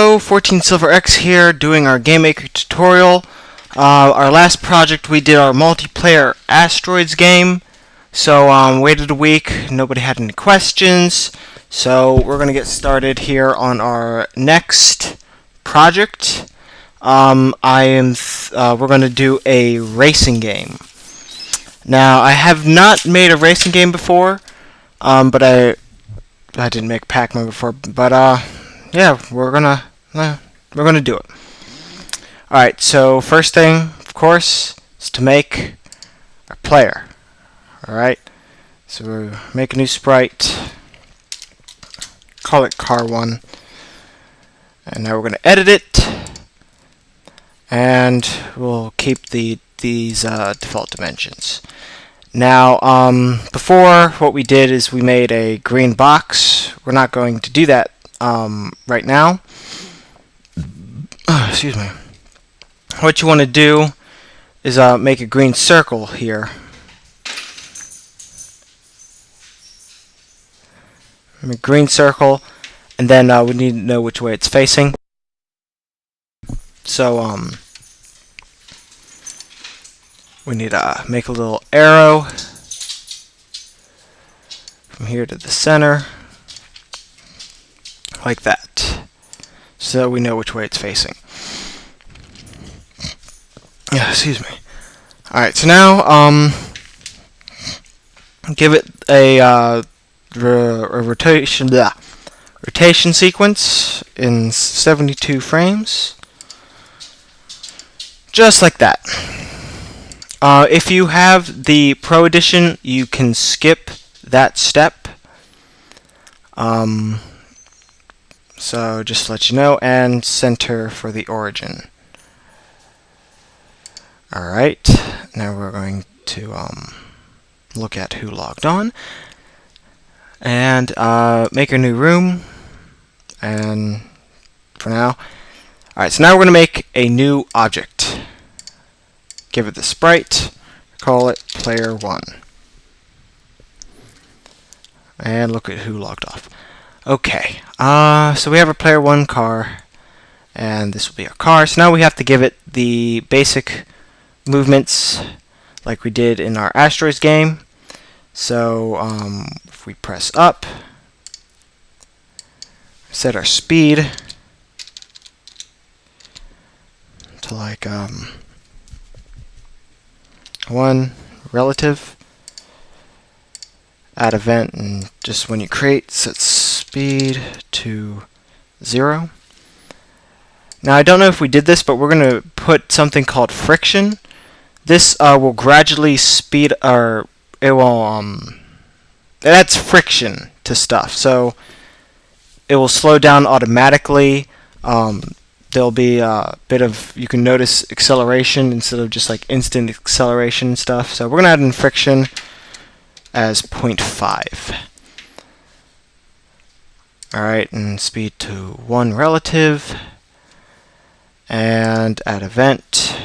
Hello, 14 Silver X here, doing our GameMaker tutorial. Our last project we did our multiplayer Asteroids game. So waited a week, nobody had any questions. So we're gonna get started here on our next project. We're gonna do a racing game. Now I have not made a racing game before, but I didn't make Pac-Man before, but yeah, we're gonna do it. Alright, so first thing, of course, is to make our player. Alright, so we'll make a new sprite, call it car1, and now we're gonna edit it, and we'll keep these default dimensions. Now, before, what we did is we made a green box. We're not going to do that right now. Excuse me. What you want to do is make a green circle here. A green circle, and then we need to know which way it's facing. So we need to make a little arrow from here to the center, like that, so we know which way it's facing. Excuse me. Alright, so now give it a rotation sequence in 72 frames, just like that. If you have the Pro Edition, you can skip that step. So just to let you know, and center for the origin. Alright, now we're going to look at who logged on, and make a new room, and for now. Alright, so now we're going to make a new object. Give it the sprite, call it player1. And look at who logged off. Okay, so we have a player1 car, and this will be our car. So now we have to give it the basic movements like we did in our Asteroids game. So if we press up, set our speed to like 1 relative, add event, and just when you create, set speed to 0. Now I don't know if we did this, but we're going to put something called friction. This will gradually speed our, it adds friction to stuff, so it will slow down automatically. There'll be a bit of, you can notice acceleration instead of just like instant acceleration and stuff. So we're going to add in friction as 0.5. Alright, and speed to 1 relative, and add event,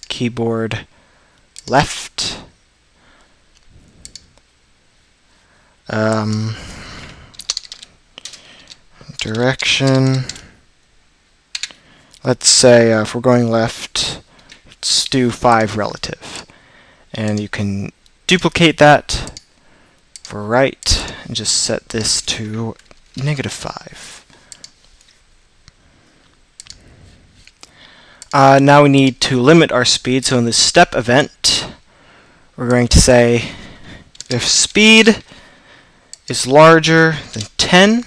keyboard left, direction, let's say if we're going left, let's do 5 relative, and you can duplicate that for right and just set this to -5. Now we need to limit our speed, so in the step event we're going to say if speed is larger than 10,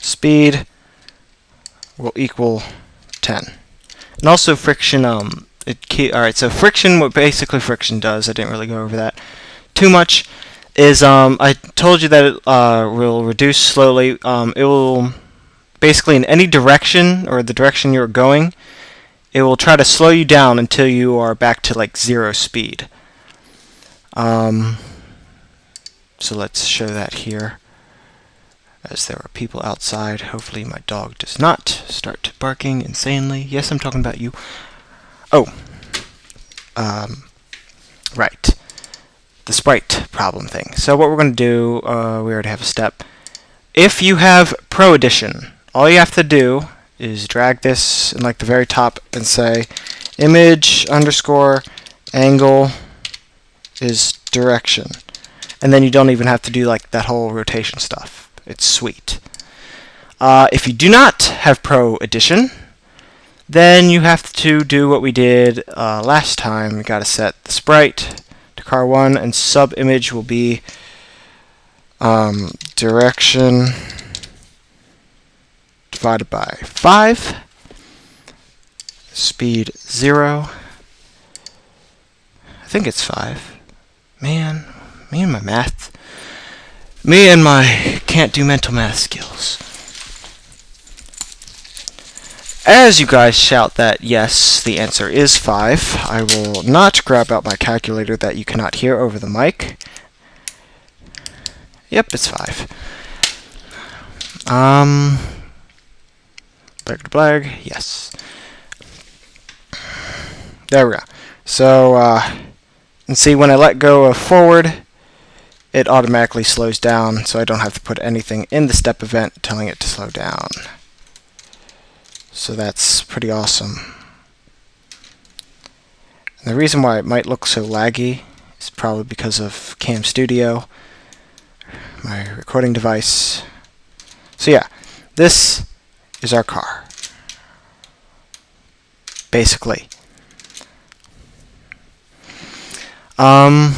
speed will equal 10. And also friction, alright, so friction, what basically friction does, I didn't really go over that too much, is I told you that it will reduce slowly. It will basically in any direction, or the direction you're going, it will try to slow you down until you are back to like 0 speed. So let's show that here, as there are people outside. Hopefully my dog does not start barking insanely. Yes, I'm talking about you. Oh, right. the sprite problem thing. So what we're going to do, we already have a step. If you have Pro Edition, all you have to do is drag this in like the very top and say image underscore angle is direction. And then you don't even have to do like that whole rotation stuff. It's sweet. If you do not have Pro Edition, then you have to do what we did last time. You got to set the sprite to car1, and sub image will be direction divided by 5, speed 0. I think it's 5. Man, me and my can't do mental math skills. As you guys shout that yes, the answer is 5, I will not grab out my calculator that you cannot hear over the mic. Yep, it's 5. Blag, yes. There we go. So, and see, when I let go of forward, it automatically slows down, so I don't have to put anything in the step event telling it to slow down. So that's pretty awesome. And the reason why it might look so laggy is probably because of Cam Studio, my recording device. So yeah, this is our car, basically. So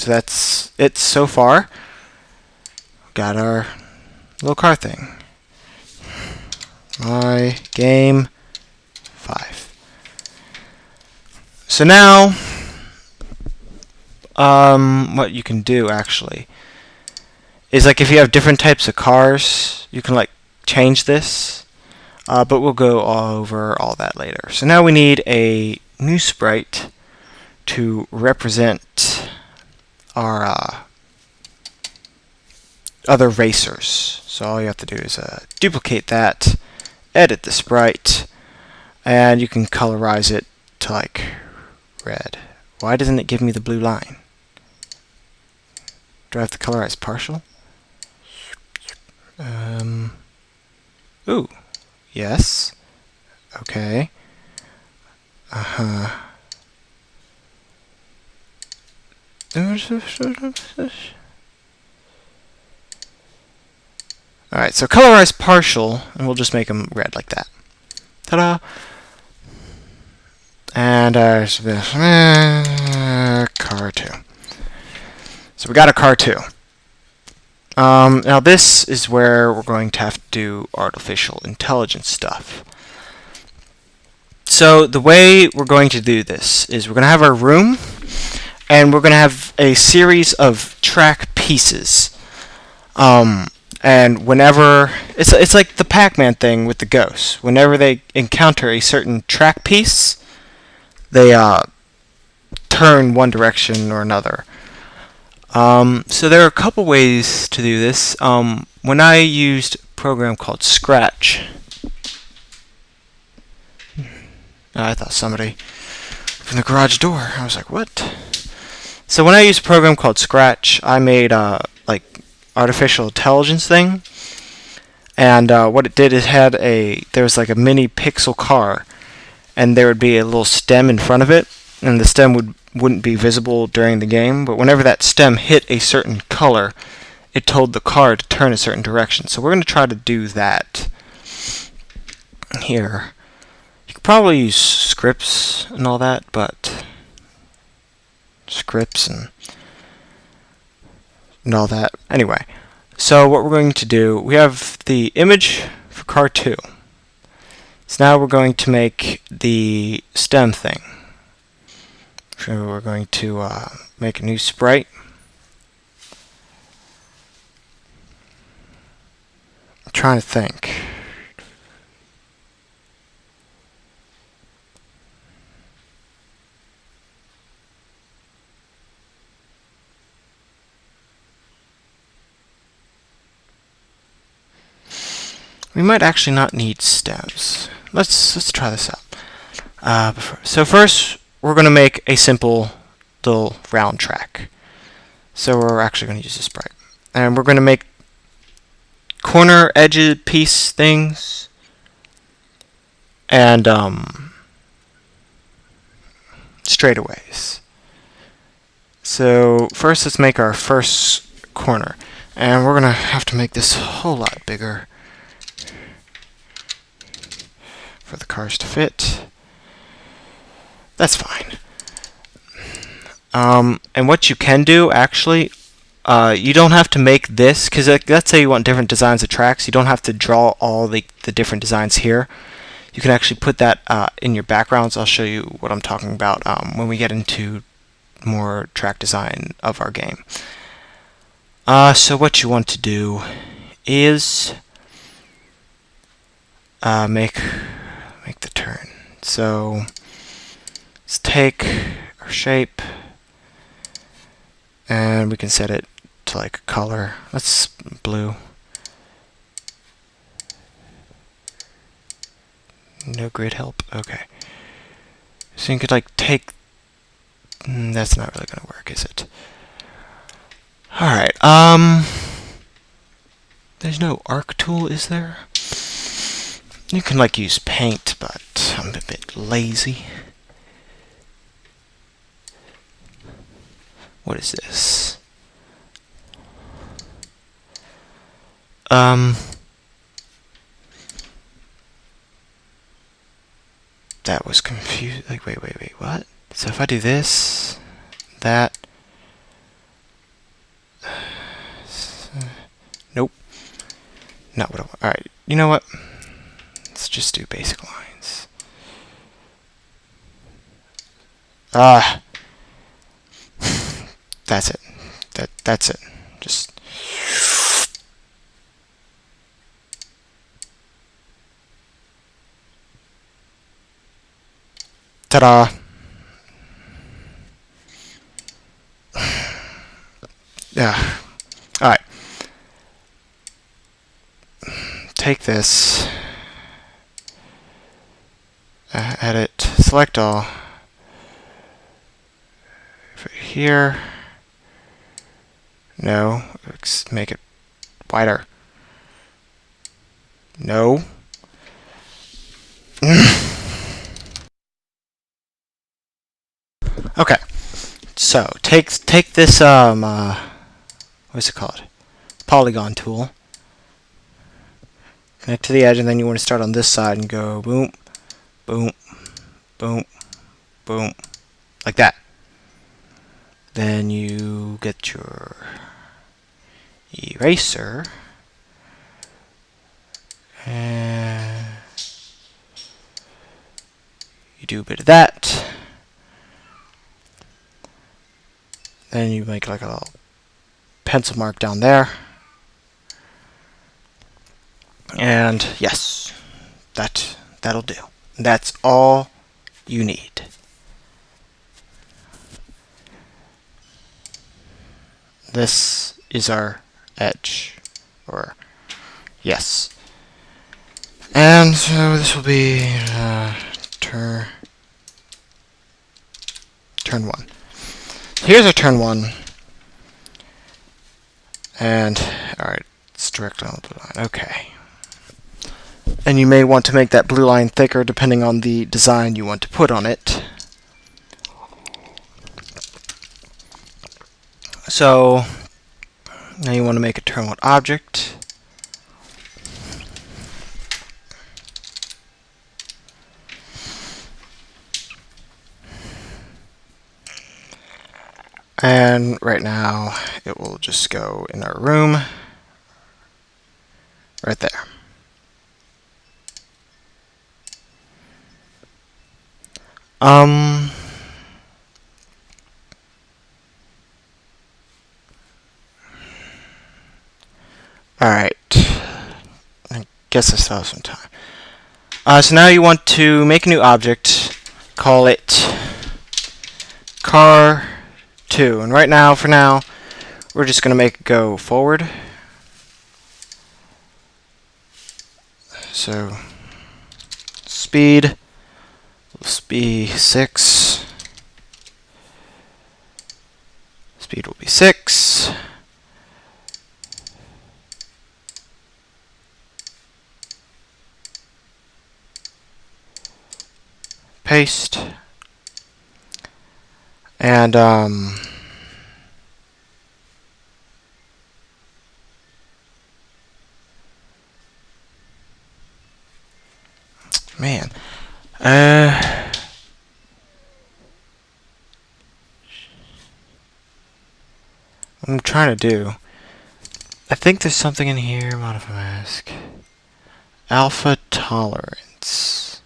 that's it so far. Got our little car thing. My game 5. So now, what you can do actually is, like, if you have different types of cars, you can like change this, but we'll go over all that later. So now we need a new sprite to represent our other racers. So all you have to do is duplicate that, edit the sprite, and you can colorize it to like red. Why doesn't it give me the blue line? Do I have to colorize partial? Ooh, yes. Okay. Alright, so colorize partial, and we'll just make them red like that. Ta-da! And car 2. So we got a car 2. Now this is where we're going to have to do artificial intelligence stuff. So the way we're going to do this is we're going to have our room, and we're going to have a series of track pieces. And whenever it's like the Pac-Man thing with the ghosts. Whenever they encounter a certain track piece, they turn one direction or another. So there are a couple ways to do this. When I used a program called Scratch, I thought somebody from the garage door. I was like, what? So when I used a program called Scratch, I made like artificial intelligence thing, and what it did is there was like a mini pixel car, and there would be a little stem in front of it, and the stem wouldn't be visible during the game, but whenever that stem hit a certain color, it told the car to turn a certain direction. So we're going to try to do that here. You could probably use scripts and all that, but scripts and all that. Anyway, so what we're going to do, we have the image for car 2. So now we're going to make the stem thing. So we're going to make a new sprite. I'm trying to think. We might actually not need stems. Let's try this out. So first, we're going to make a simple still round track. So we're actually going to use this sprite. And we're going to make corner edge piece things and straightaways. So first let's make our first corner. And we're going to have to make this a whole lot bigger for the cars to fit. That's fine. And what you can do, actually, you don't have to make this, because let's say you want different designs of tracks, you don't have to draw all the different designs here. You can actually put that in your backgrounds. I'll show you what I'm talking about when we get into more track design of our game. So what you want to do is make the turn. So let's take our shape and we can set it to like a color. Let's blue. No grid help. Okay. So you could like take. That's not really gonna work, is it? All right. There's no arc tool, is there? You can like use paint, but I'm a bit lazy. What is this? That was confused. Like, wait, what? So if I do this, that. Nope. Not what I want. Alright, you know what? Let's just do basic lines. That's it. That's it. Just ta-da. Yeah. Alright. Take this. Edit. Select all. Here. No. Let's make it wider. No. Okay. So take this what's it called? Polygon tool. Connect to the edge, and then you want to start on this side and go boom, boom, boom, boom, like that. Then you get your eraser and you do a bit of that. Then you make like a little pencil mark down there. And yes, that'll do. That's all you need. This is our edge, or yes. And so this will be turn 1. Here's our turn 1. And alright, it's directly on the blue line. Okay. And you may want to make that blue line thicker depending on the design you want to put on it. So now you want to make a turn 1 object. And right now it will just go in our room right there. Alright. I guess I still have some time. So now you want to make a new object, call it car 2. And right now, for now, we're just going to make it go forward. So speed, let's be 6. Speed will be 6. Paste. And man, what I'm trying to do, I think there's something in here. Modify mask. Alpha tolerance.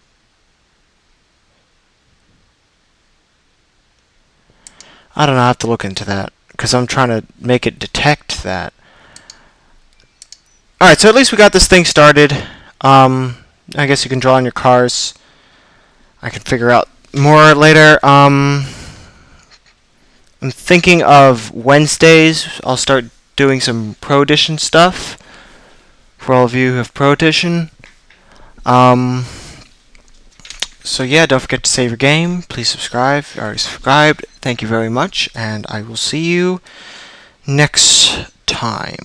I don't know, I have to look into that, because I'm trying to make it detect that. Alright, so at least we got this thing started. I guess you can draw on your cars. I can figure out more later. I'm thinking of Wednesdays. I'll start doing some Pro Edition stuff for all of you who have Pro Edition. So yeah, don't forget to save your game. Please subscribe if you already subscribed. Thank you very much, and I will see you next time.